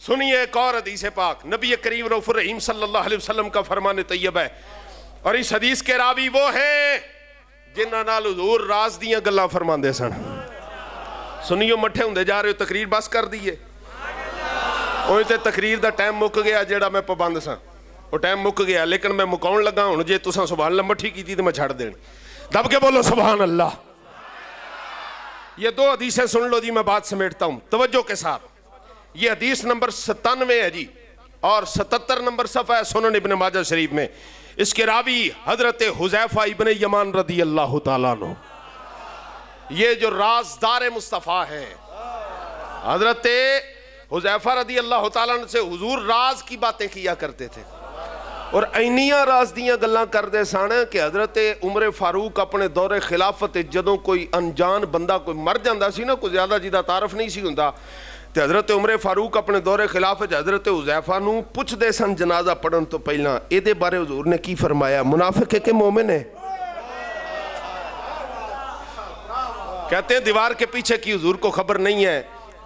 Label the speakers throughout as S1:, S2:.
S1: سنیے ایک اور حدیث پاک، نبی کریم رؤوف الرحیم صلی اللہ علیہ وسلم کا فرمان طیب ہے، اور اس حدیث کے راوی وہ ہیں جنہاں نال حضور راز دیاں گلاں فرماندے سن۔ سنیو مٹھے ہوندے جا رہے ہو، تقریر بس کر دیئے اوہ تے تقریر دا ٹائم مک گیا جیڑا میں پابند سا، وہ ٹائم مک گیا، لیکن میں مکاؤن لگا ہوں جے تساں سبحان اللہ مٹھی کی تھی تو میں چھڑ دین، دب کے بولو سبحان اللہ۔ یہ دو حدیثیں سن لو جی، میں بات سمیٹتا ہوں توجہ کے ساتھ۔ یہ حدیث نمبر 97 ہے جی، اور 77 نمبر صفحہ ہے سنن ابن ماجہ شریف میں۔ اس کے راوی حضرت حذیفہ ابن یمان رضی اللہ تعالیٰ عنہ، یہ جو رازدار مصطفیٰ ہیں، حضرت حذیفہ رضی اللہ تعالیٰ عنہ سے حضور راز کی باتیں کیا کرتے تھے، اور اینیاں راز دیاں گلاں کر دے سانے کہ حضرت عمر فاروق اپنے دور خلافت جدوں کوئی انجان بندہ کوئی مر جاندہ سی نا، کوئی زیادہ جیدہ تعارف نہیں سی ہوندہ، تے حضرت عمر فاروق اپنے دور خلافت حضرت حذیفہ نو پوچھ دے سن جنازہ پڑھن تو پہلا اے دے بارے حضور نے کی فرمایا، منافق ہے کہ مومن ہے؟ کہتے ہیں دیوار کے پیچھے کی حضور کو خبر نہیں ہے۔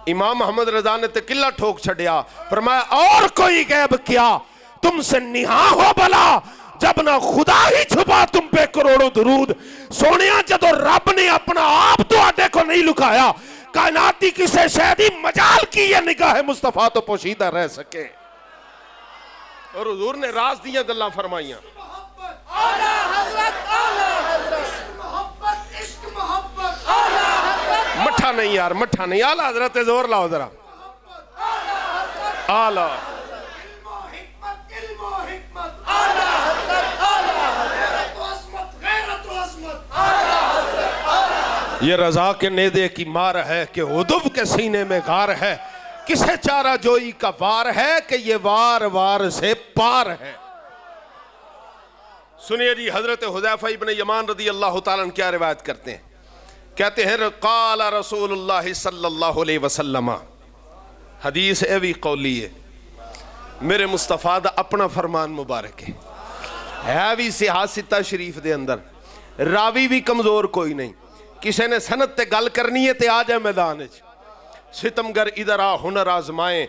S1: امام محمد رضا نے تکلہ ٹھوک چھڑیا، فرمایا اور کوئی غیب کیا، تم سے نہاں ہو بلا جب نہ خدا ہی چھپا تم پہ کروڑوں درود۔ سونیاں جدو رب نے اپنا آپ تو آٹے کو نہیں لکھایا، کائناتی کسے شہدی مجال کی یہ نگاہ مصطفیٰ تو پوشیدہ رہ سکے۔ اور حضور نے راز دیاں گلاں فرمائیاں۔ مٹھا نہیں یار، مٹھا نہیں، آلہ حضرت زور لاؤ ذرا، آلہ یہ رضا کے نیدے کی مار ہے کہ عدب کے سینے میں غار ہے، کسے چارہ جوئی کا وار ہے کہ یہ وار وار سے پار ہے۔ سنیے جی، حضرت حذیفہ ابن یمان رضی اللہ تعالیٰ عنہ کیا روایت کرتے ہیں، کہتے ہیں قال رسول اللہ صلی اللہ علیہ وسلم، حدیث ایوی قولی ہے، میرے مصطفیٰ دا اپنا فرمان مبارک ہے بھی سیاستہ شریف دے اندر، راوی بھی کمزور کوئی نہیں، کسی نے سنت تے گل کرنی ہے تے آ جائے میدان ہے، ستمگر ادھر آ ہنر آزمائیں،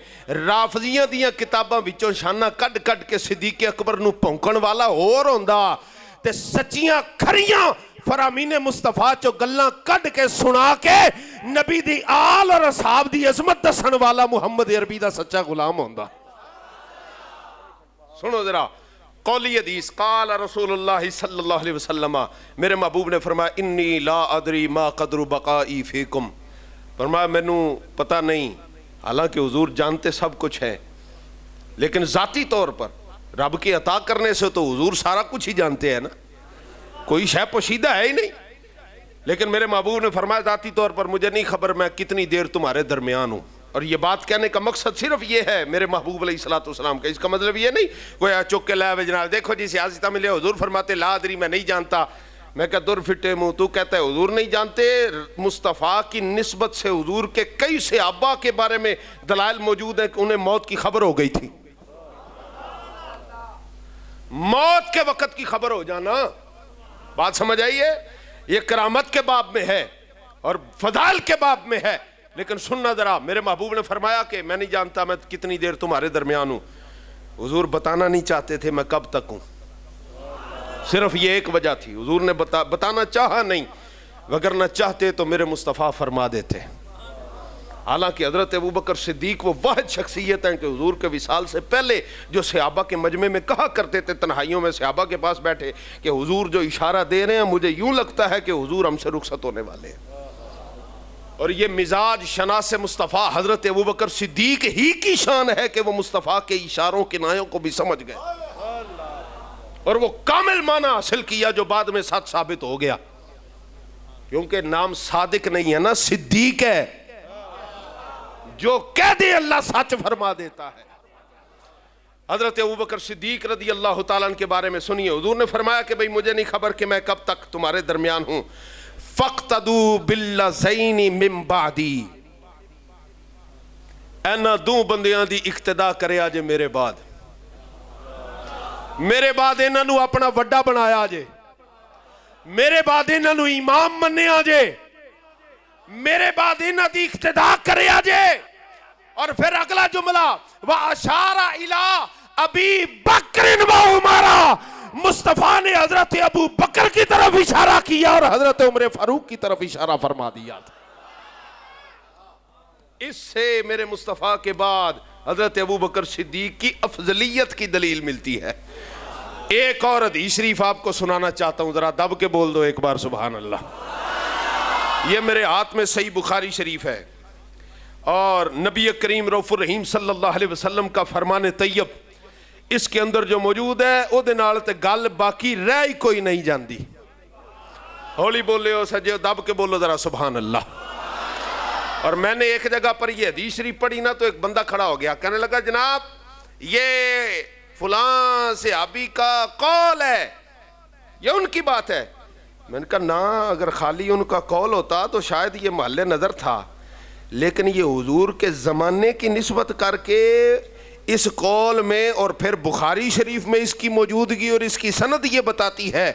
S1: رافضیاں دیاں کتاباں وچوں شانہ کڈ کڈ کے صدیق اکبر نو پونکن والا اور ہوندہ تے سچیاں کھریاں فرامین مصطفیٰ چو گلاں کڈ کے سنا کے نبی دی آل اور اصحاب دی عظمت دسن والا محمد عربی دا سچا غلام ہوندہ۔ سنو ذرا قولی حدیث، قال رسول اللہ صلی اللہ علیہ وسلم، میرے محبوب نے فرمایا انی لا ادری ما قدر بقائی فیکم، فرمایا میں نو پتہ نہیں، حالانکہ حضور جانتے سب کچھ ہے، لیکن ذاتی طور پر رب کی عطا کرنے سے تو حضور سارا کچھ ہی جانتے ہیں نا، کوئی شے پوشیدہ ہے ہی نہیں، لیکن میرے محبوب نے فرمایا ذاتی طور پر مجھے نہیں خبر میں کتنی دیر تمہارے درمیان ہوں۔ اور یہ بات کہنے کا مقصد صرف یہ ہے میرے محبوب علیہ السلام کا، اس کا مطلب یہ نہیں کوئی چک کے لائے جناب دیکھو جی سیاستہ ملے، حضور فرماتے لا ادری میں نہیں جانتا، میں کہا در پھٹے منہ تو کہتا ہے حضور نہیں جانتے، مصطفیٰ کی نسبت سے حضور کے کئی صحابہ کے بارے میں دلائل موجود ہیں کہ انہیں موت کی خبر ہو گئی تھی، موت کے وقت کی خبر ہو جانا، بات سمجھ آئیے، یہ کرامت کے باب میں ہے اور فضائل کے باب میں ہے، لیکن سننا ذرا، میرے محبوب نے فرمایا کہ میں نہیں جانتا میں کتنی دیر تمہارے درمیان ہوں، حضور بتانا نہیں چاہتے تھے میں کب تک ہوں، صرف یہ ایک وجہ تھی، حضور نے بتانا چاہا نہیں، وگرنہ چاہتے تو میرے مصطفیٰ فرما دیتے۔ حالانکہ حضرت ابوبکر صدیق وہ واحد شخصیت ہیں کہ حضور کے وصال سے پہلے جو صحابہ کے مجمع میں کہا کرتے تھے، تنہائیوں میں صحابہ کے پاس بیٹھے کہ حضور جو اشارہ دے رہے ہیں مجھے یوں لگتا ہے کہ حضور ہم سے رخصت ہونے والے ہیں، اور یہ مزاج شناس مصطفیٰ حضرت ابوبکر صدیق ہی کی شان ہے کہ وہ مصطفیٰ کے اشاروں کنایوں کو بھی سمجھ گئے، اور وہ کامل معنی حاصل کیا جو بعد میں سچ ثابت ہو گیا، کیونکہ نام صادق نہیں ہے نا، صدیق ہے، جو کہہ دے اللہ سچ فرما دیتا ہے۔ حضرت ابوبکر صدیق رضی اللہ تعالیٰ عنہ کے بارے میں سنیے، حضور نے فرمایا کہ بھئی مجھے نہیں خبر کہ میں کب تک تمہارے درمیان ہوں، فَقْتَدُوا بِالَّذَيْنِ مِن بَعْدِي، اینا دو بندیاں دی اقتدا کرے آجے میرے بعد انہاں نو اپنا وڈا بنایا آجے، میرے بعد انہاں نو امام مننے آجے، میرے بعد انہاں دی اقتدا کرے آجے، اور پھر اگلا جملہ وَأَشَارَ إِلَىٰ أَبِي بَكْرٍ وَعُمَرَ، مصطفیٰ نے حضرت ابو بکر کی طرف اشارہ کیا اور حضرت عمر فاروق کی طرف اشارہ فرما دیا تھا۔ اس سے میرے مصطفیٰ کے بعد حضرت ابو بکر صدیق کی افضلیت کی دلیل ملتی ہے۔ ایک اور حدیث شریف آپ کو سنانا چاہتا ہوں، ذرا دب کے بول دو ایک بار سبحان اللہ۔ یہ میرے ہاتھ میں صحیح بخاری شریف ہے، اور نبی کریم رؤوف الرحیم صلی اللہ علیہ وسلم کا فرمان طیب اس کے اندر جو موجود ہے او دے نال تے گل باقی رہ ہی کوئی نہیں جاندی۔ ہولی بولے ہو سجے، دب کے بولو ذرا سبحان اللہ۔ اور میں نے ایک جگہ پر یہ حدیث شریف پڑھی نا، تو ایک بندہ کھڑا ہو گیا، کہنے لگا جناب یہ فلاں صحابی کا قول ہے، یہ ان کی بات ہے۔ میں نے کہا نا، اگر خالی ان کا قول ہوتا تو شاید یہ محل نظر تھا، لیکن یہ حضور کے زمانے کی نسبت کر کے اس قول میں اور پھر بخاری شریف میں اس کی موجودگی اور اس کی سند یہ بتاتی ہے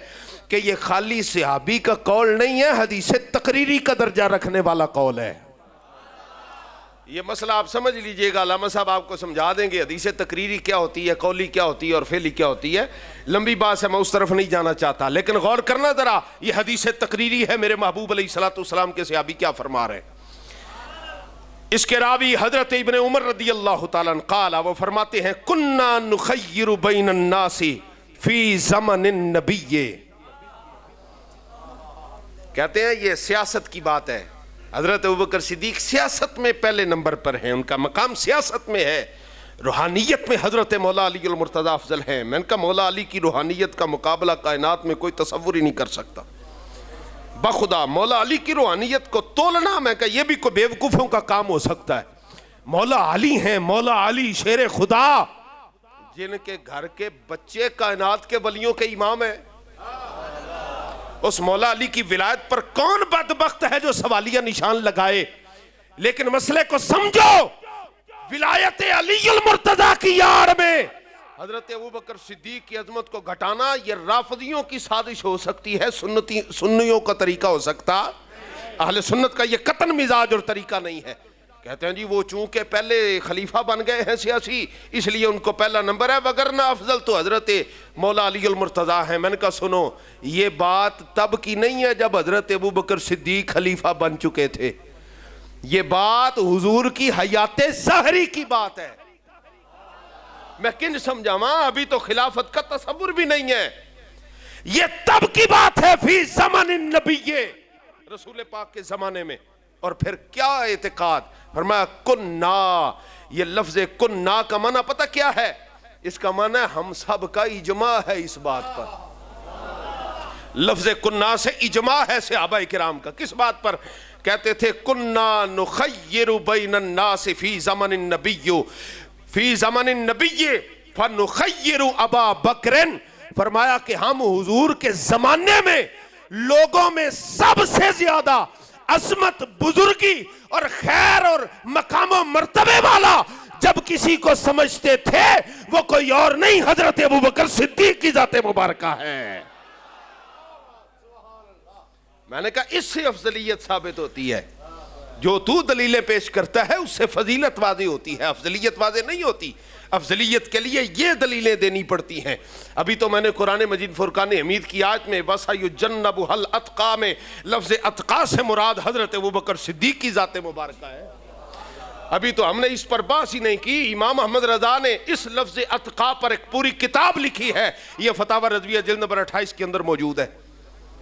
S1: کہ یہ خالی صحابی کا قول نہیں ہے، حدیث تقریری کا درجہ رکھنے والا قول ہے۔ یہ مسئلہ آپ سمجھ لیجئے گا، علامہ صاحب آپ کو سمجھا دیں گے حدیث تقریری کیا ہوتی ہے، قولی کیا ہوتی ہے اور فعلی کیا ہوتی ہے۔ لمبی بات ہے، میں اس طرف نہیں جانا چاہتا، لیکن غور کرنا ذرا، یہ حدیث تقریری ہے، میرے محبوب علیہ السلام کے صحابی کیا فرما رہے ہیں۔ اس کے راوی حضرت ابن عمر رضی اللہ تعالیٰ عنہ قال، وہ فرماتے ہیں کننا نخیر بین الناس فی زمن النبی، کہتے ہیں یہ سیاست کی بات ہے۔ حضرت ابوبکر صدیق سیاست میں پہلے نمبر پر ہیں، ان کا مقام سیاست میں ہے، روحانیت میں حضرت مولا علی المرتضیٰ افضل ہیں۔ میں نے کہا مولا علی کی روحانیت کا مقابلہ کائنات میں کوئی تصور ہی نہیں کر سکتا، بخدا مولا علی کی روحانیت کو تولنا، میں کہا یہ بھی کوئی بیوقوفوں کا کام ہو سکتا ہے۔ مولا علی ہیں، مولا علی شیر خدا، جن کے گھر کے بچے کائنات کے ولیوں کے امام ہیں۔ اس مولا علی کی ولایت پر کون بدبخت ہے جو سوالیہ نشان لگائے؟ لیکن مسئلے کو سمجھو، ولایت علی المرتضیٰ کی یار میں حضرت ابوبکر صدیق کی عظمت کو گھٹانا یہ رافضیوں کی سازش ہو سکتی ہے، سنیوں کا طریقہ ہو سکتا، اہل سنت کا یہ قطن مزاج اور طریقہ نہیں ہے۔ کہتے ہیں جی وہ چونکہ پہلے خلیفہ بن گئے ہیں سیاسی، اس لیے ان کو پہلا نمبر ہے، وگرنہ افضل تو حضرت مولا علی المرتضیٰ ہیں۔ میں نے کہا سنو، یہ بات تب کی نہیں ہے جب حضرت ابوبکر صدیق خلیفہ بن چکے تھے، یہ بات حضور کی حیات ظاہری کی بات ہے۔ میں کن سمجھاواں، ابھی تو خلافت کا تصور بھی نہیں ہے، یہ تب کی بات ہے فی زمن النبی، رسول پاک کے زمانے میں۔ اور پھر کیا اعتقاد فرمایا کننا، یہ لفظ کننا کا معنی پتہ کیا ہے؟ اس کا معنی ہم سب کا اجماع ہے اس بات پر۔ لفظ کننا سے اجماع ہے صحابہ کرام کا، کس بات پر؟ کہتے تھے کننا نخیر بین الناس فی زمن النبی، فی زمن النبی فنخیر ابا بکر، فرمایا کہ ہم حضور کے زمانے میں لوگوں میں سب سے زیادہ عظمت، بزرگی اور خیر اور مقام و مرتبے والا جب کسی کو سمجھتے تھے وہ کوئی اور نہیں، حضرت ابوبکر صدیق کی ذات مبارکہ ہے۔ میں نے کہا اس سے افضلیت ثابت ہوتی ہے، جو تو دلیلیں پیش کرتا ہے اس سے فضیلت واضح ہوتی ہے، افضلیت واضح نہیں ہوتی۔ افضلیت کے لیے یہ دلیلیں دینی پڑتی ہیں۔ ابھی تو میں نے قرآن مجید فرقان حمید کی آیت میں وَسَيُجَنَّبُهَا الْأَتْقَى میں لفظ اتقا سے مراد حضرت ابوبکر صدیق کی ذات مبارکہ ہے۔ ابھی تو ہم نے اس پر بحث ہی نہیں کی۔ امام احمد رضا نے اس لفظ اتقا پر ایک پوری کتاب لکھی ہے، یہ فتاوی رضویہ جلد نمبر 28 کے اندر موجود ہے۔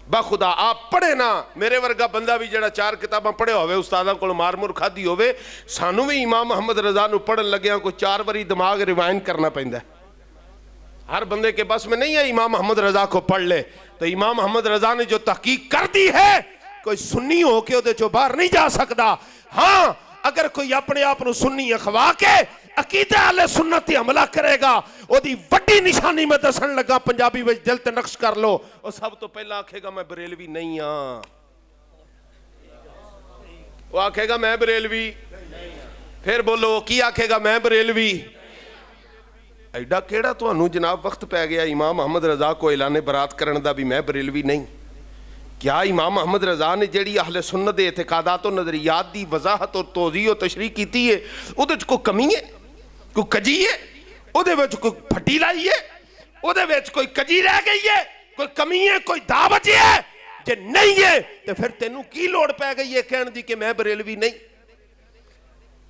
S1: بخدا آپ پڑھے نا، میرے ورگا بندہ بھی جڑا 4 کتاباں پڑھے ہوئے، استاداں کو مار مور کھادی ہوئے، سانو بھی امام محمد رضا نو پڑھن لگیاں کو 4 باری دماغ ریوائنڈ کرنا پیندا ہے۔ ہر بندے کے بس میں نہیں ہے امام محمد رضا کو پڑھ لے، تو امام محمد رضا نے جو تحقیق کر دی ہے کوئی سنی ہو کے دے چو باہر نہیں جا سکتا۔ ہاں اگر کوئی اپنے آپ نو سنی اخوا کے عقیدہ اہل سنت حملہ کرے گا، او دی وڈی نشانی میں دسن لگا، پنجابی وچ دل تے نقش کر لو، او سب تو پہلا آکھے گا میں بریلوی نہیں ہاں، وہ آکھے گا میں بریلوی، پھر بولو کی آکھے گا میں بریلوی۔ ایڈا کیڑا تو انہوں جناب وقت پہ گیا امام محمد رضا کو اعلان برات کرن دا بھی میں بریلوی نہیں، کیا امام محمد رضا نے جیڑی اہل سنت دے اعتقادات و نظریات دی وضاحت اور توضیح و تشریح کیتی ہے اودے وچ کوئی کمی ہے، کوئی کجی ہے، اودے وچ کوئی پھٹی لائی ہے، اودے وچ کوئی کجی رہ گئی ہے، کوئی کمی ہے، کوئی دا بچی ہے؟ جے نہیں ہے تو پھر تینوں کی لوڑ پہ گئی ہے کہن دی کہ میں بریلوی نہیں؟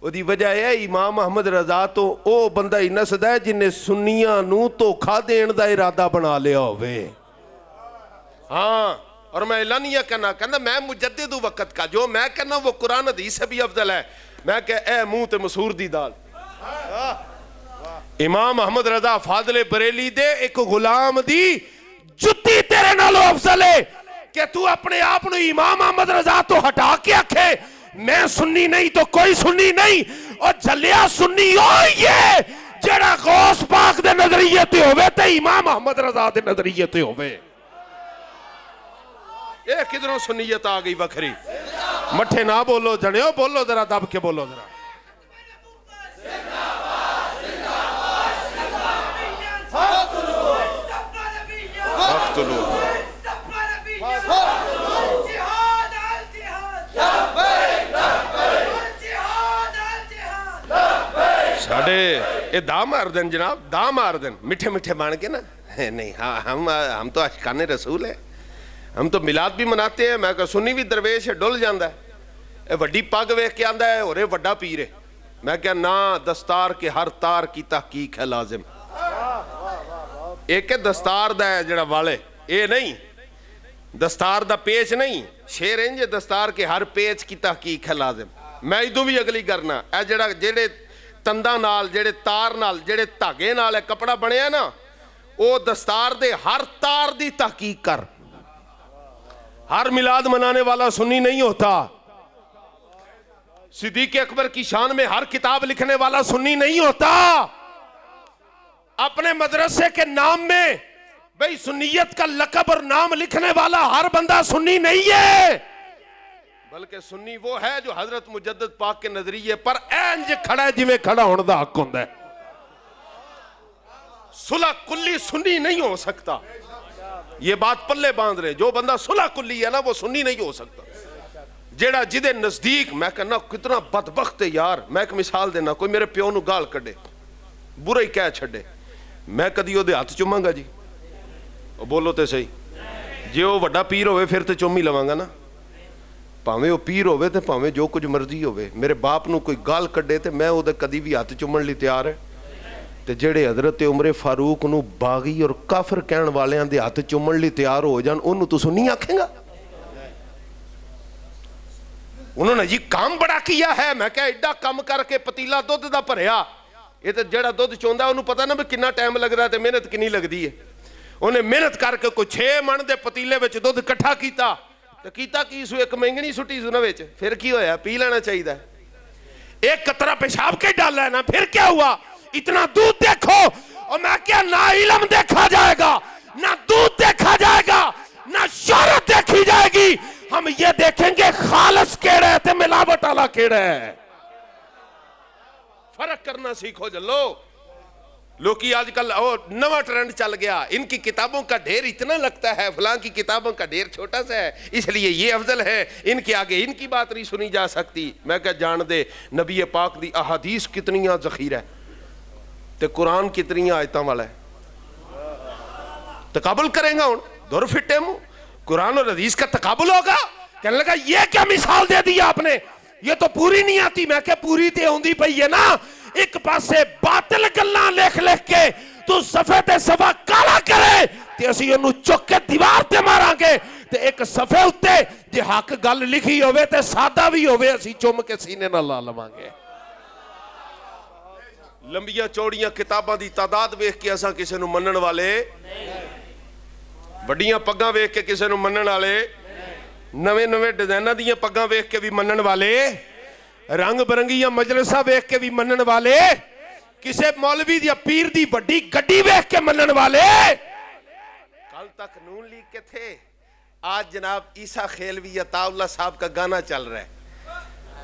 S1: وہ دی وجہ ہے امام محمد رضا تو او بندہ ہی نسدا ہے جن نے سنیاں نو دھوکھا دین دا ارادہ بنا لیا ہوئے۔ ہاں، اور میں اعلانیہ کہنا میں مجدد وقت کا، جو میں کہنا وہ قرآن حدیث سے بھی افضل ہے۔ میں کہ اے منہ تے مسور دی دال، امام محمد رضا فاضل بریلی دے ایک غلام دی جتی تیرے نالو افضل ہے کہ تو اپنے آپ نو امام محمد رضا تو ہٹا کے آکھے میں سنی نہیں تو کوئی سنی نہیں، اور جلیا سنی ہوئی ہے جڑا غوث پاک دے نظریے تے ہوئے تے امام محمد رضا دے نظریے تے ہوئے۔ اے کدھروں سنیت آ گئی وکھری؟ مٹھے نہ بولو جنیو، بولو ذرا دب کے بولو ذرا۔ ساڑھے یہ دا مار دن جناب، دا مار دن مٹھے مٹھے مان کے نا، نہیں ہم تو عاشقان رسول ہیں، ہم تو میلاد بھی مناتے ہیں۔ میں کہا سنی بھی درویش ہے ڈول جاندہ ہے، اے وڈی پاگ ویکھ کے آندہ ہے اور اے وڈا پیر ہے۔ میں کہا نا، دستار کے ہر تار کی تحقیق ہے لازم۔ ایک دستار دا ہے جڑا والے، اے نہیں دستار دا پیچ نہیں، شیر انجے دستار کے ہر پیچ کی تحقیق ہے لازم۔ میں ادھو بھی اگلی کرنا، اے جڑے تندہ نال، جڑے تار نال، جڑے تاگے نال ہے کپڑا بنے ہیں نا، او دستار دے ہر تار دی تحقیق کر۔ ہر میلاد منانے والا سنی نہیں ہوتا، صدیق اکبر کی شان میں ہر کتاب لکھنے والا سنی نہیں ہوتا۔ اپنے مدرسے کے نام میں بھئی سنیت کا لقب اور نام لکھنے والا ہر بندہ سنی نہیں ہے، بلکہ سنی وہ ہے جو حضرت مجدد پاک کے نظریے پر اینج کھڑا ہے جویں کھڑا ہونے دا حق ہوندہ ہے۔ صلح کلی سنی نہیں ہو سکتا، یہ بات پلے باندھ رہے، جو بندہ صلح کلی ہے نا وہ سنی نہیں ہو سکتا۔ جیڑا جدے نزدیک، میں کہنا کتنا بدبخت ہے یار، میں ایک مثال دینا، کوئی میرے پیو نو گال کڈے، برا ہی کہہ چھڑے، میں کدی او دے ہاتھ چوماں گا جی؟ بولو تے صحیح، جے او وڈا پیر ہوئے پھر تے چومی لواں گا نا، پاویں او پیر ہوئے تے پاویں جو کچھ مرضی ہوئے۔ میرے باپ نو کوئی گال کڈے تے میں او دے کدی بھی ہاتھ چومن لی تیار ہے۔ تے جڑے حضرت عمر فاروق نو باغی اور کافر کہن والیاں دے ہاتھ چومن لی تیار ہو جان، انہوں تو سنی آکھیں گا؟ انہوں نے یہ کام بڑا کیا ہے، میں کہا ایڈا کام کر کے پتیلا دودھ دا بھریا، یہ تو جڑا دودھ چوندا انہوں پتہ نہ بھی کتنا ٹائم لگ رہا ہے تے محنت کنی لگ دی ہے۔ انہیں محنت کر کے کوئی 6 من دے پتیلے وچ دودھ کٹھا کیتا، تو کیتا کی سو ایک مہنگنی سٹی سو نہ وچ، پھر کی ہویا؟ پی لینا چاہیے دا، ایک قطرہ پیشاب کے ڈالا ہے نا، پھر کیا ہوا؟ اتنا دودھ دیکھو، اور میں کیا نہ علم دیکھا جائے گا، نہ دودھ دیکھا جائے گا، نہ شہرت دیکھی جائے گی، ہم یہ دیکھیں گے خالص کیڑا ہے تے ملاوٹ والا کیڑا ہے۔ فرق کرنا سیکھو جلو۔ لوگی آج کل نواں ٹرینڈ چل گیا، ان کی کتابوں کا ڈھیر اتنا لگتا ہے، فلاں کی کتابوں کا ڈھیر چھوٹا سا ہے، اس لیے یہ افضل ہے، ان کے آگے ان کی بات نہیں سنی جا سکتی۔ میں کہا جان دے نبی پاک دی احادیث کتنیاں ذخیرہ ہے تے قرآن کتنیاں آیتاں والا ہے۔ تقابل کریں گا ہوں دور فٹے مو، قرآن اور حدیث کا تقابل ہوگا؟ کہنے لگا یہ کیا مثال دے دی آپ نے، یہ تو پوری نہیں آتی۔ میں کہ پوری تے ہوندی پئی ہے نا، ایک پاسے باطل گلاں لکھ لکھ کے تو صفحے تے صفحہ کالا کرے تے اسی انہوں چک کے دیوار تے ماراں گے، تے ایک صفحے ہوتے جے حق گل لکھی ہوئے تے سادہ بھی ہوئے اسی چوم کے سینے نہ لا لواں گے۔ لمبیاں چوڑیاں کتاباں دی تعداد ویکھ کے اساں کسے نو منن والے، بڑیاں پگاں ویکھ کے کسے نو منن والے، نویں نویں ڈیزائناں دیاں پگاں ویکھ کے بھی منن والے، رنگ برنگیاں مجلسہ ویکھ کے بھی منن والے، کسے مولوی یا پیر دی بڑی گڈی ویکھ کے منن والے۔ کل تک نون لیگ کے تھے، آج جناب عیسیٰ خیلوی عطا اللہ صاحب کا گانا چل رہا ہے۔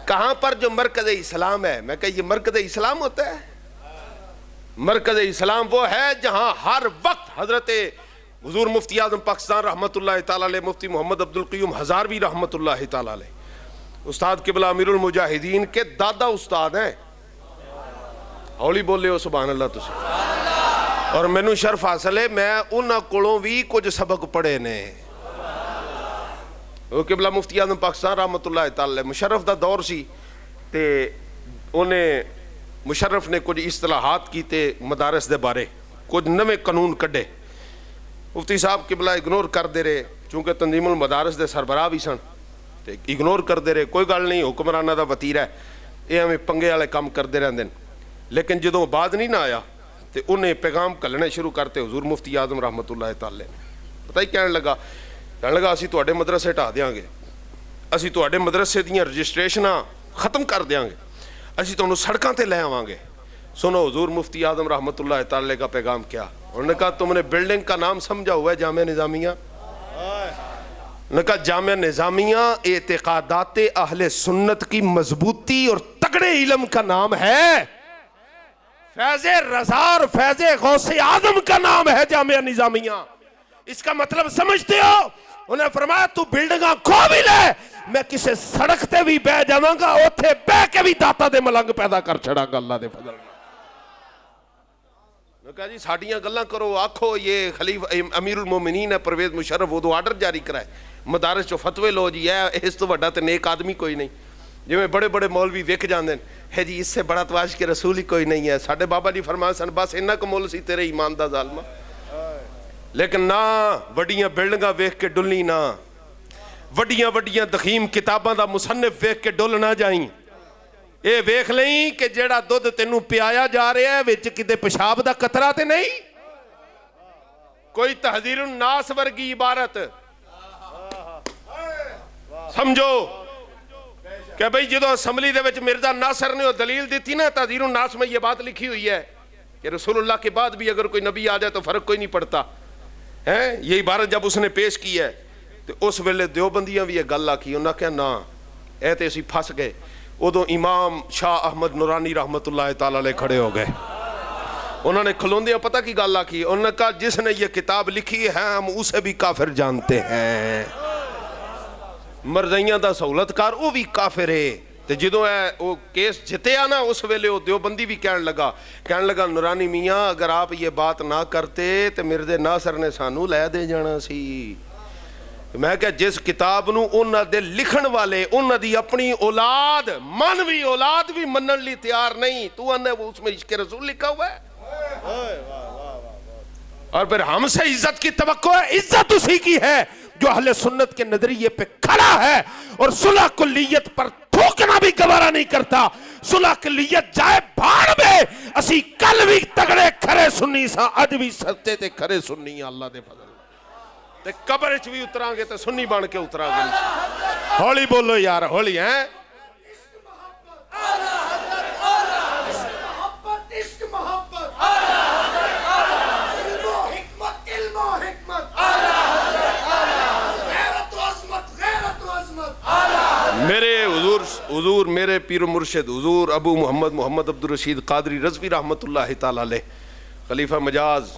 S1: کہاں پر جو مرکز اسلام ہے، میں کہا یہ مرکز اسلام ہوتا ہے؟ مرکز اسلام وہ ہے جہاں ہر وقت حضرت حضور مفتی اعظم پاکستان رحمت اللہ تعالی علیہ مفتی محمد عبد القیوم ہزاروی رحمت اللہ تعالی علیہ استاد قبلہ امیر المجاہدین کے دادا استاد ہیں. ہولی بولے ہو سبحان اللہ تسی. اور مینوں شرف حاصل ہے میں انہاں کولوں بھی کچھ سبق پڑھے نے. وہ قبلہ مفتی اعظم پاکستان رحمت اللہ تعالی علیہ مشرف دا دور سی تے انہیں مشرف نے کچھ اصطلاحات کیتے مدارس دے بارے, کچھ نوے قانون کڈے. مفتی صاحب قبلہ اگنور کر دے رہے چونکہ تنظیم المدارس دے سربراہ بھی سن تے اگنور کر دے رہے. کوئی گل نہیں, حکمرانہ دا وتیرہ ہے, یہ ہمیں پنگے والے کام کردے رہندے. لیکن جدوں بعد نہیں نہ آیا تے انہیں پیغام کلنے شروع کرتے حضور مفتی اعظم رحمت اللہ تعالی نے. پتہ ہی کہنے لگا اسی تواڈے مدرسے ٹھا دیاں گے, اسی تواڈے مدرسے دیاں رجسٹریشناں ختم کر دیاں گے, اسی تانوں سڑکاں تے لے آواں گے. سنو حضور مفتی اعظم رحمت اللہ تعالی کا پیغام کیا. انہوں نے کہا تم نے بلڈنگ کا نام سمجھا ہوا ہے جامعہ نظامیہ. انہوں نے کہا جامعہ نظامیہ اعتقادات اہل سنت کی مضبوطی اور تگڑے علم کا نام ہے. فیض رضا اور فیض غوث اعظم کا نام ہے جامعہ نظامیہ. اس کا مطلب سمجھتے ہو؟ انہیں فرمایا تو بلڈنگاں کھو بھی لے, میں کسے سڑک تے بھی بہ جاواں گا, اوتھے بہ کے بھی داتا دے ملنگ پیدا کر چھڑاں گا اللہ دے فضل نال. میں کہا جی ساڈیاں گلاں کرو, آکھو یہ خلیفہ امیر المومنین ہے پرویز مشرف, وہ تو آرڈر جاری کرائے مدارس چو فتوے لو جی ہے, اس تو وڈا تے نیک آدمی کوئی نہیں. جی میں بڑے بڑے مولوی وک جاندے ہے جی اس سے بڑا تو عاشق رسول ہی کوئی نہیں ہے. ساڈے بابا جی فرمایا سن بس انہاں کو مول سی تیرے ایمان دا ظالمہ. لیکن نہ وڈیاں بلڈنگاں ویکھ کے ڈلنی, نہ وڈیاں وڈیاں دخیم کتاباں دا مصنف ویکھ کے ڈل نہ جائیں. اے ویکھ لیں کہ جیڑا دودھ تینوں پیایا جا رہا ہے وچ کتے پیشاب دا قطرہ تے نہیں, کوئی تحذیر الناس ورگی عبارت سمجھو کہ بھئی جدو اسمبلی دے وچ مرزا ناصر نے وہ دلیل دیتی نا تحذیر الناس میں یہ بات لکھی ہوئی ہے کہ رسول اللہ کے بعد بھی اگر کوئی نبی آ جائے تو فرق کوئی نہیں پڑتا ہے. یہ عبارت جب اس نے پیش کی ہے تو اس ویلے دیوبندیاں بھی یہ گل آکھی. انہوں نے کہا نا اے تے اسی پھس گئے. ادو امام شاہ احمد نورانی رحمت اللہ تعالی علیہ کھڑے ہو گئے. انہوں نے کھلوندیاں پتہ کی گل آکھی. انہوں نے کہا جس نے یہ کتاب لکھی ہے ہم اسے بھی کافر جانتے ہیں. مرزائیاں دا سہولت کار وہ بھی کافر ہے. تو جدوں ہے وہ کیس جتیا نا اس ویلے وہ دیوبندی بھی کہنے لگا نورانی میاں اگر آپ یہ بات نہ کرتے تو مرزا ناصر نے سانو لے دے جانا سی. میں کہ جس کتاب نو انہاں دے لکھن والے انہاں دی اپنی اولاد مانوی اولاد بھی منن لی تیار نہیں, تو انہیں وہ اس میں عشق رسول لکھا ہوا ہے. اور پھر ہم سے عزت کی توقع ہے, عزت اسی کی ہے جو اہل سنت کے نظریے پہ کھڑا ہے اور صلح کلیت پر تھوکنا بھی گوارا نہیں کرتا. صلح کلیت جائے بھاڑ میں, اسی کل بھی تگڑے کھڑے سنی سا, اج بھی ستے تے کھڑے سنی اللہ دے فضل تے قبر وچ بھی اتراں گے تے سنی بن کے اتراں گے. ہولی بولو یار, ہولی ہیں. میرے حضور میرے پیر و مرشد حضور ابو محمد عبد الرشید قادری رضوی رحمت اللہ تعالی علیہ خلیفہ مجاز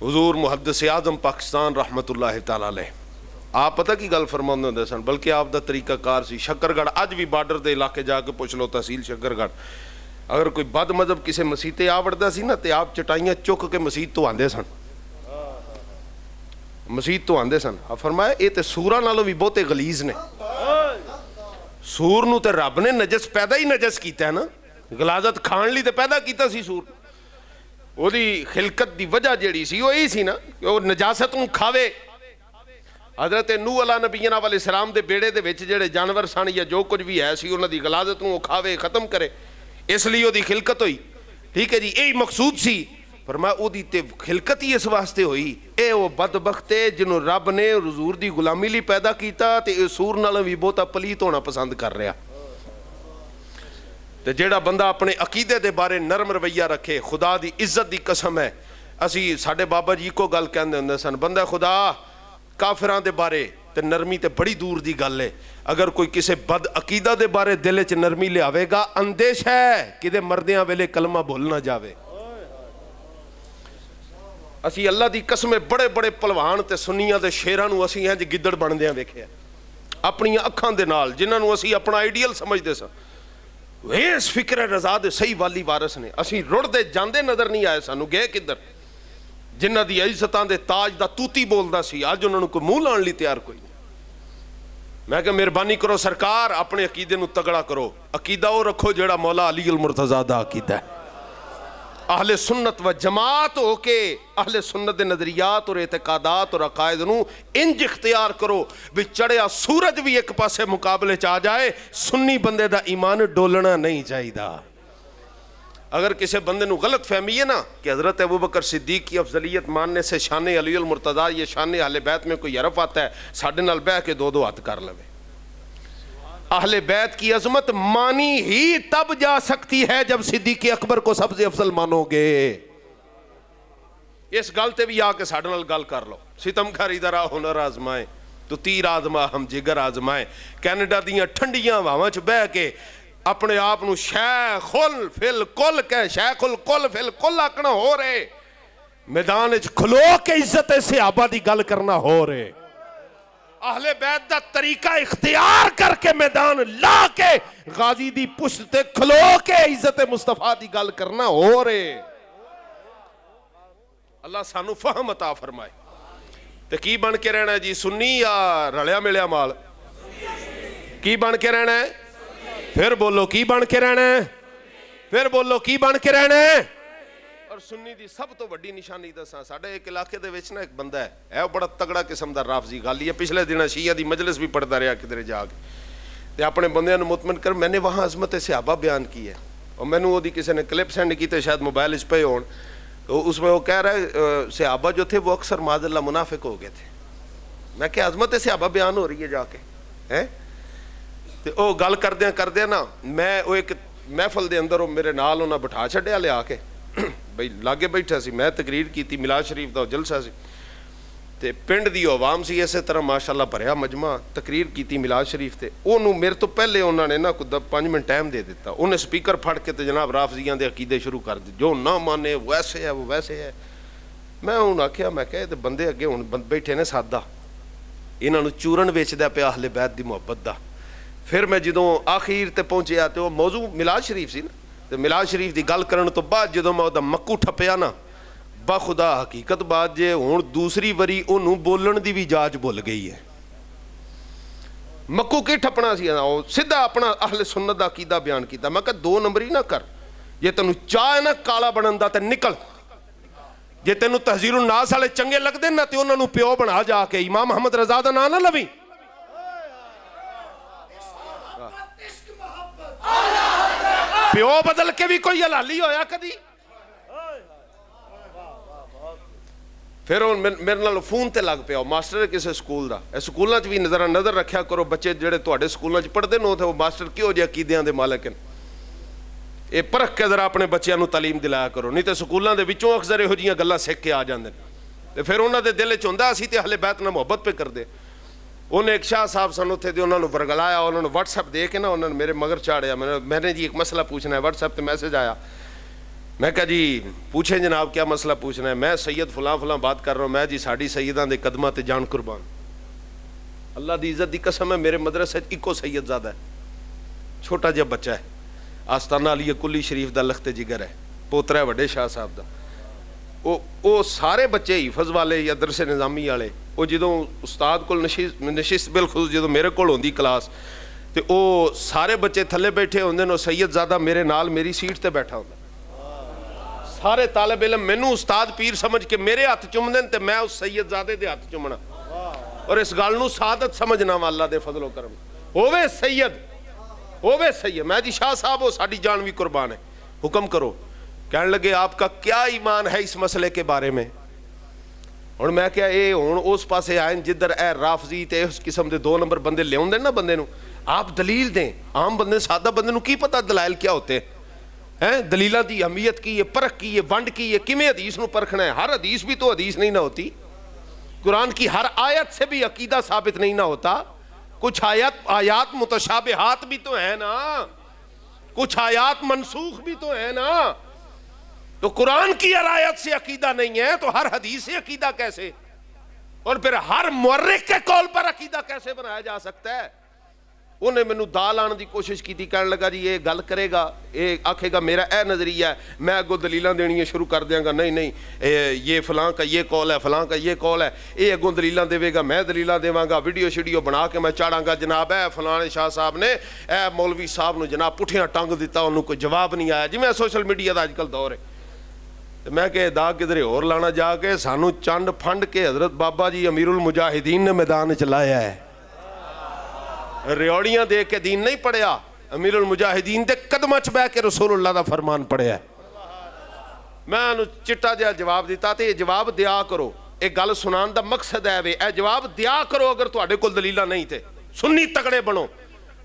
S1: حضور محدث اعظم پاکستان رحمت اللہ تعالی علیہ, آپ پتہ کی گل فرماندے ہوندے سن, بلکہ آپ دا طریقہ کار سی. شکرگڑھ اج بھی بارڈر دے علاقے جا کے پوچھ لو تحصیل شکرگڑھ, اگر کوئی بد مذہب کسے مسیح تے آوڑدا سی نا تے آپ چٹائیاں چک کے مسیح تو آندے سن, مسیح تو آندے سن. آپ فرمایا اے تے سوراں نالوں بھی بہتے غلیظ نے. سور نو تے رب نے نجس پیدا ہی نجس کیتا ہے نا, غلاظت کھان لی تے پیدا کیتا سی سور. وہ دی خلقت دی وجہ جیڑی سی وہ یہی سی نا کہ وہ نجاست نو کھاوے. حضرت نوح علیہ نبینا علیہ السلام دے بیڑے دے وچ جڑے جانور سن یا جو کچھ بھی ہے سی انہاں دی غلاظت نو کھاوے ختم کرے, اس لیے وہ دی خلقت ہوئی. ٹھیک ہے جی, یہی مقصود سی. فرمایا او دی تے خلقت ہی اس واسطے ہوئی, اے وہ بدبخت ہے جنہوں رب نے حضور دی غلامی لی پیدا کیتا تے اے سور نال بھی بہتا پلیت ہونا پسند کر رہا. تے جیڑا بندہ اپنے عقیدے دے بارے نرم رویہ رکھے, خدا دی عزت دی قسم ہے, اسی ساڈے بابا جی کو گل کہندے ہوندے سن, بندہ خدا کافراں دے بارے تے نرمی تے بڑی دور دی گل ہے. اگر کوئی کسے بد عقیدہ دے بارے دل وچ نرمی لے آوے گا, اندیش ہے کدے مردیاں ویلے کلمہ بھول نہ جاوے. اسی اللہ دی قسم بڑے بڑے پلوان تے سنیاں تے شیراں نو اسی انج گدڑ بندیاں ویکھیا اپنی اکھاں دے نال، جنہاں نو اسی اپنا آئیڈیل سمجھدے سا، اس فکر رضا دے صحیح والی وارث نے، اسی رڑ دے جاندے نظر نہیں آئے، سانو گئے کدھر؟ جنہاں دی عزتاں دے تاج دا توتی بولدا سی، اج انہاں نو کوئی منہ لان لی تیار کوئی نہیں۔ میں کہ مہربانی کرو سرکار اپنے عقیدے نو تگڑا کرو، عقیدہ وہ رکھو جیڑا مولا علی المرتضیٰ دا عقیدہ ہے۔ اہل سنت و جماعت ہو کے اہل سنت دے نظریات اور اعتقادات اور عقائد نو انج اختیار کرو بھی چڑھیا سورج بھی ایک پاسے مقابلے چاہ جائے، سنی بندے دا ایمان ڈولنا نہیں چاہیے۔ اگر کسی بندے نو غلط فہمی ہے نا کہ حضرت ابوبکر صدیق کی افضلیت ماننے سے شان علی المرتضیٰ یہ شان اہل بیت میں کوئی حرف آتا ہے، ساڈے نال بہ کے دو ہاتھ کر لوے۔ اہل بیت کی عظمت مانی ہی تب جا سکتی ہے جب صدیق اکبر کو سب سے افضل مانو گے۔ اس گل تے بھی آ کے ساڈے نال گل کر لو۔ ستم گھر ادھر آ ہنر آزمائے تو تیر آزما ہم جگر آزمائے۔ کینیڈا دیاں ٹھنڈیاں ہواواں چ بہ کے اپنے آپ نو شیخ الفل کل کہ شیخ الکل فل کل آکنا ہو رہے، میدان وچ کھلو کے عزت صحابہ دی گل کرنا ہو رہے، اہل بیت دا طریقہ اختیار کر کے میدان لا کے غازی دی پشت تے کھلو کے عزت مصطفیٰ دی گل کرنا ہو رہے۔ اللہ سانو فہم عطا فرمائے۔ تے کی بن کے رہنا ہے جی؟ سنی یا رلیا ملیا مال؟ کی بن کے رہنا ہے؟ پھر بولو کی بن کے رہنا ہے؟ پھر بولو کی بن کے رہنا ہے؟ اور سنی دی سب تو بڑی نشانی دساں، ساڈے ایک علاقے دے وچ نا ایک بندہ ہے بڑا تگڑا قسم دا رافضی غالی ہے، پچھلے دن شیعہ دی مجلس بھی پڑھدا رہا کدھر جا کے تے اپنے بندیاں نوں مطمئن کر، میں نے وہاں عظمت صحابہ بیان کی ہے، اور میں نے وہ دی کسی نے کلپ سینڈ کی تے شاید موبائل وچ پے ہون، تو اس میں وہ کہہ رہا ہے صحابہ جو تھے وہ اکثر معاذ اللہ منافق ہو گئے تھے۔ میں کہ عظمت صحابہ بیان ہو رہی ہے جا کے ہیں تے او گل کردیاں نا، میں وہ ایک محفل دے اندر میرے نال انہاں بٹھا چھڈیا لیا کے بھئی لاگے بیٹھا سی، میں تقریر کیتی، میلاد شریف دا جلسہ سی تے پنڈ دی عوام سی اسی طرح ماشاءاللہ بھریا مجمع، تقریر کیتی میلاد شریف تے اونوں میرے تو پہلے انہوں نے نا 5 منٹ ٹائم دے دیتا، انہیں سپیکر پھڑ کے تے جناب رافضیاں دے عقیدے شروع کر دی، جو نہ مانے ویسے ہے وہ ویسے ہے۔ میں ہوں آکھیا میں کہ تے بندے اگے ہن بیٹھے نے سادہ، انہاں نوں چورن ویچدا پیا اہل بیت دی محبت دا۔ پھر میں جدوں آخر تے پہنچیا تے وہ موضوع میلاد شریف سی نا، تے میلاد شریف دی گل کرن تو بعد جدوں میں دا مکو ٹھپیا نا، بخدا حقیقت بات جے ہن دوسری وری انہوں بولن دی بھی جاج بھول گئی ہے۔ مکو کی ٹھپنا سی نا، سیدھا اپنا اہل سنت دا عقیدہ بیان کیتا۔ میں کہا 2 نمبری نہ کر، جے تینوں چاہ نا کالا بنن دا تے نکل، جے تینوں تحذیر الناس والے چنگے لگ دے نا تے انہاں نوں پیو بنا جا کے امام محمد رضا دا نام نہ لوی۔ پیو بدل کے بھی کوئی حلالی ہویا کدی؟ پھر میرے نال فون تے لگ پیا ماسٹر ہے کسی سکول دا، اے سکولاں چ بھی نظر رکھیا کرو، بچے جڑے تواڈے سکولاں چ پڑھدے نے وہ ماسٹر کیہو جہے عقیدیاں دے مالک ہیں، اے پرکھ کے ذرا اپنے بچیاں نوں تعلیم دلایا کرو، نہیں تے سکولاں دے وچوں اکثر یہو جیاں گلاں سکھ کے آ جاندے تے پھر انہاں دے دل وچ ہوندا اسی تے اہل بیت نال محبت پہ کردے۔ انہیں ایک شاہ صاحب سن اتھے دے، انہوں نے ورگلایا، انہوں نے واٹس ایپ دے کے نا انہوں نے میرے مگر چاڑیا، میں نے جی ایک مسئلہ پوچھنا ہے، واٹس ایپ تے میسج آیا، میں کہا جی پوچھیں جناب کیا مسئلہ پوچھنا ہے؟ میں سید فلاں بات کر رہا ہوں، میں جی ساڑی سیداں دے قدماں تے جان قربان، اللہ دی عزت دی قسم ہے میرے مدرسے اکو سید زادہ ہے، چھوٹا جہا بچہ ہے، آستانہ علی کلی شریف دا لخت جگر ہے، پوترا ہے وڈے شاہ صاحب دا، وہ سارے بچے حفظ والے یا درس نظامی والے، وہ جدوں استاد کو نشست بالخصوص جدوں میرے کول ہوندی کلاس تے وہ سارے بچے تھلے بیٹھے ہوندے نے، سید زادہ میرے نال میری سیٹ تے بیٹھا ہوندا، سارے طالب علم مینوں استاد پیر سمجھ کے میرے ہاتھ چومدے تے میں اس سید زادے دے ہاتھ چومنا، اور اس گل نوں سعادت سمجھنا وا اللہ دے فضل و کرم، ہووے سید میں جی شاہ صاحب ہو ساڈی جان بھی قربان ہے، حکم کرو۔ کہنے لگے آپ کا کیا ایمان ہے اس مسئلے کے بارے میں؟ اور میں کیا اے ہن اس پاسے آئیں جدھر اے رافضی تے اس قسم دے 2 نمبر بندے لے اوندے نا بندے نوں، آپ دلیل دیں، عام بندے سادہ بندے نوں کی پتہ دلائل کیا ہوتے ہیں، دلیلاں دی اہمیت کی ہے، پرکھ کی ہے، ونڈ کی ہے، کیویں حدیث نوں پرکھنا ہے، ہر حدیث بھی تو حدیث نہیں نہ ہوتی، قرآن کی ہر آیت سے بھی عقیدہ ثابت نہیں نہ ہوتا، کچھ آیات متشابہات بھی تو ہیں نا، کچھ آیات منسوخ بھی تو ہیں نا، تو قرآن کی آیت سے عقیدہ نہیں ہے تو ہر حدیث سے عقیدہ کیسے، اور پھر ہر مورخ کے قول پر عقیدہ کیسے بنایا جا سکتا ہے؟ انہیں مینوں دال آن دی کوشش کی تھی، کہنے لگا جی یہ گل کرے گا، یہ آکھے گا میرا اے نظریہ ہے، میں اگوں دلیلاں دینیاں شروع کر دیاں گا، نہیں یہ فلاں کا یہ قول ہے، فلاں کا یہ قول ہے، یہ اگوں دلیلاں دے گا، میں دلیلاں دیواں گا، ویڈیو شیڈیو بنا کے میں چاڑاں گا، جناب اے فلاں شاہ صاحب نے اے مولوی صاحب نو جناب پٹھیاں ٹنگ دیتا، انہوں کوئی جواب نہیں آیا، جی میں سوشل میڈیا دا اج کل دور ہے۔ میں کہ دا کدھر اور لانا جا کے سانو چنڈ پھنڈ کے حضرت بابا جی امیر المجاہدین نے میدان چلایا ہے، ریوڑیاں دے کے دین نہیں پڑھیا، امیر المجاہدین دے قدمہ چ بہ کے رسول اللہ دا فرمان پڑھیا ہے۔ میں انہوں چٹا جہا جواب دیتا تے یہ جواب دیا کرو، ایک گل سنان دا مقصد ہے اے جواب دیا کرو اگر تواڈے کول دلیلاں نہیں تے سنی تگڑے بنو۔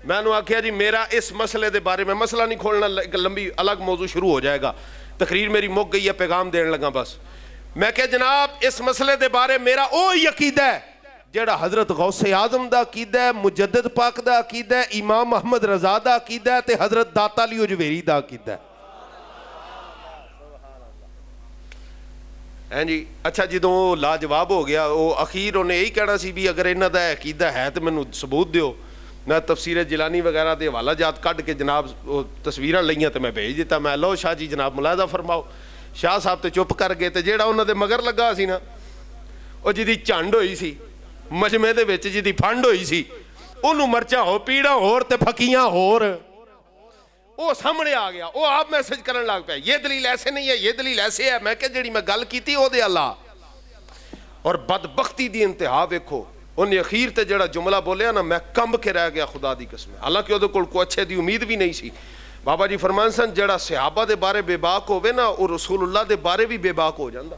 S1: میں انہوں آکھیا جی میرا اس مسئلے دے بارے میں مسئلہ نہیں کھولنا، ایک لمبی الگ موضوع شروع ہو جائے گا، تقریر میری مک گئی ہے، پیغام دین لگا بس۔ میں کہ جناب اس مسئلے دے بارے میرا اوہی عقیدہ ہے جیڑا حضرت غوث اعظم دا عقیدہ ہے، مجدد پاک دا عقیدہ ہے، امام محمد رضا دا عقیدہ ہے تے حضرت داتا علی اجویری دا عقیدہ ہے۔ جی اچھا جدوں وہ لاجواب ہو گیا، وہ اخیر انہیں یہی کہنا سی بھی اگر انہاں دا عقیدہ ہے تو مینوں ثبوت دیو۔ میں تفسیر جیلانی وغیرہ دے حوالہ جات کڈ کے جناب تصویراں لئیاں تے میں بھیج دیتا، میں لو شاہ جی جناب ملاحظہ فرماؤ۔ شاہ صاحب تے چپ کر گئے تے جیڑا انہاں دے مگر لگا سی نا، وہ جدی چنڈ ہوئی سی مجمع دے وچ جدی پھنڈ ہوئی سی، انہوں مرچا ہو پیڑا ہور تے پھکیاں ہور، وہ سامنے آ گیا، وہ آپ میسج کرن لگ پیا یہ دلیل ایسے نہیں ہے، یہ دلیل ایسے ہے۔ میں کہ جڑی میں گل کیتی او دے اللہ، اور بدبختی دی انتہا ویکھو، انہیں اخیر تے جڑا جملہ بولیا نا میں کمب کے رہ گیا خدا دی قسم، حالانکہ وہ کول کوئی اچھے دی امید بھی نہیں سی۔ بابا جی فرمان سن جڑا صحابہ دے بارے بے باک ہوئے نا، وہ رسول اللہ دے بارے بھی بے باک ہو جاندہ،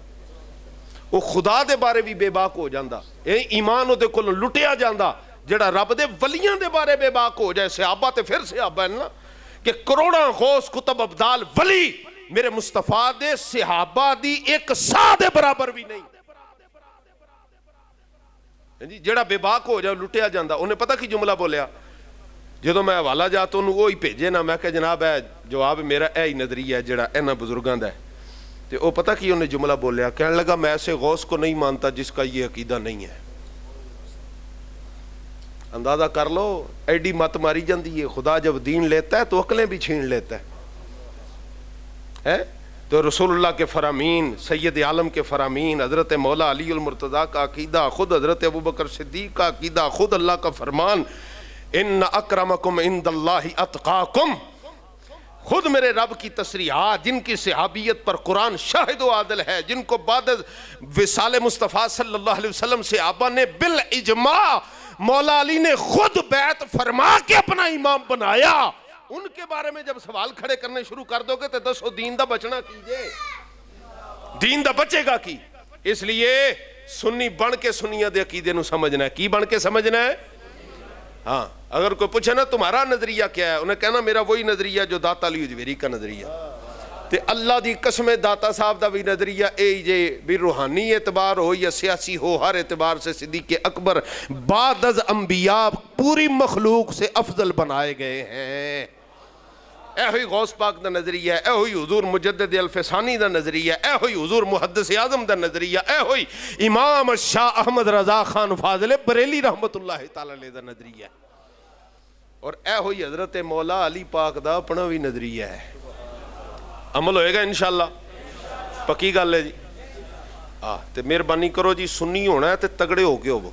S1: وہ خدا دے بارے بھی بے باک ہو جاندہ، ایمان وہ دے کل لٹیا جاندہ۔ جڑا رب دے ولیاں دے بارے بے باک ہو جائے، صحابہ تے پھر صحابہ ہے نا، کہ کروڑاں غوث کتب ابدال ولی میرے مصطفیٰ دے صحابہ دی ایک سا دے برابر بھی نہیں جی۔ جڑا بے باک ہو جائے لٹیا جاندہ، انہیں پتہ کی جملہ بولیا جدو میں حوالہ جاتا ہوں وہی بھیجے نا، میں کہ جناب ہے جواب میرا اے ہی نظریہ ہے جڑا اینا بزرگاں دا ہے، تو وہ پتہ کی انہیں جملہ بولیا، کہنے لگا میں ایسے غوث کو نہیں مانتا جس کا یہ عقیدہ نہیں ہے۔ اندازہ کر لو ایڈی مت ماری جاندی ہے، خدا جب دین لیتا ہے تو عقلیں بھی چھین لیتا ہے۔ تو رسول اللہ کے فرامین، سید عالم کے فرامین، حضرت مولا علی المرتضیٰ کا عقیدہ، خود حضرت ابوبکر صدیق کا عقیدہ، خود اللہ کا فرمان ان اکرمکم عند اللہ اتقاکم، خود میرے رب کی تصریحات جن کی صحابیت پر قرآن شاہد و عادل ہے، جن کو بعد وصال مصطفیٰ صلی اللہ علیہ وسلم صحابہ نے بالاجماع مولا علی نے خود بیعت فرما کے اپنا امام بنایا، ان کے بارے میں جب سوال کھڑے کرنے شروع کر دو گے تو دسو دین دا بچنا کیجئے، دین دا بچے گا کی۔ اس لیے سنی بن کے سنیہ دے عقیدے نو سمجھنا ہے، کی بن کے سمجھنا ہے؟ ہاں اگر کوئی پوچھے نا تمہارا نظریہ کیا ہے، انہیں کہنا میرا وہی نظریہ جو داتا علی اجویری کا نظریہ، تے اللہ دی قسم داتا صاحب دا بھی نظریہ اے جے بھی روحانی اعتبار ہو یا سیاسی ہو، ہر اعتبار سے صدیق اکبر بعد از انبیاء پوری مخلوق سے افضل بنائے گئے ہیں۔ اے ہوئی غوث پاک دا نظریہ، اے ہوئی حضور مجدد الفسانی دا نظریہ، اے ہوئی حضور محدث اعظم دا نظریہ، اے ہوئی امام شاہ احمد رضا خان فاضل بریلی رحمت اللہ تعالی علیہ دا نظریہ، اور اے ہوئی حضرت مولا علی پاک دا اپنا بھی نظریہ ہے۔ عمل ہوئے گا انشاءاللہ، پکی گل ہے جی۔ تے مہربانی کرو جی، سنی ہونا ہے تے تگڑے ہو کے ہو،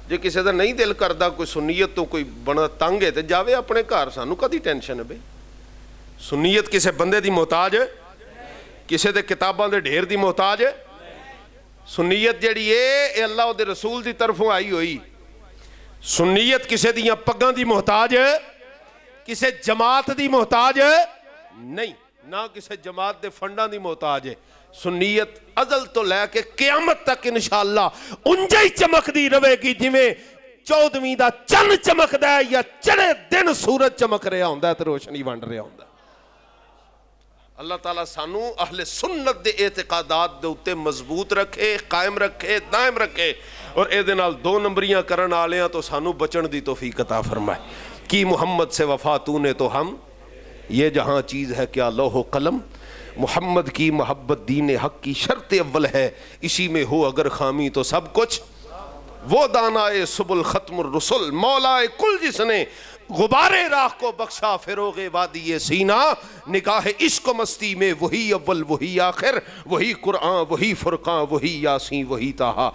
S1: جے کسی دا نہیں دل کردا کوئی سنیت تو کوئی بنا تنگ ہے تے جاوے اپنے گھر، سانو کدی ٹینشن ہے بھئی؟ سنیت کسے بندے دی محتاج ہے، کسے دے کتاباں دے ڈھیر دی محتاج ہے؟ سنیت جڑی ہے اے اللہ دے رسول دی طرفوں آئی ہوئی۔ سنیت کسے دیاں پگاں دی محتاج ہے، کسے جماعت دی محتاج ہے نہیں، نہ کسے جماعت دے فنڈاں دی محتاج ہے۔ سنیت ازل تو لے کے قیامت تک انشاءاللہ انجا ہی چمک دی رہے گی، جویں 14ویں دا چن چمک دا ہے یا چڑے دن سورج چمک رہا ہوندہ ہے تے روشنی ونڈ رہا ہوندہ ہے۔ اللہ تعالیٰ سانو اہل سنت دے اعتقادات دے اتے مضبوط رکھے، قائم رکھے، دائم رکھے، اور اے دے نال دو نمبریاں کرن آلیاں تو سانو بچن دی توفیق عطا فرمائے۔ کی محمد سے وفا تو نے تو ہم، یہ جہاں چیز ہے کیا لوح و قلم، محمد کی محبت دین حق کی شرط اول ہے، اسی میں ہو اگر خامی تو سب کچھ۔ وہ دانائے سبل ختم الرسل، مولا کل جس نے غبار راہ کو بخشا فروغ وادی سینا، نگاہ عشق و مستی میں وہی اول وہی آخر، وہی قرآن وہی فرقان وہی یاسین وہی طٰہٰ۔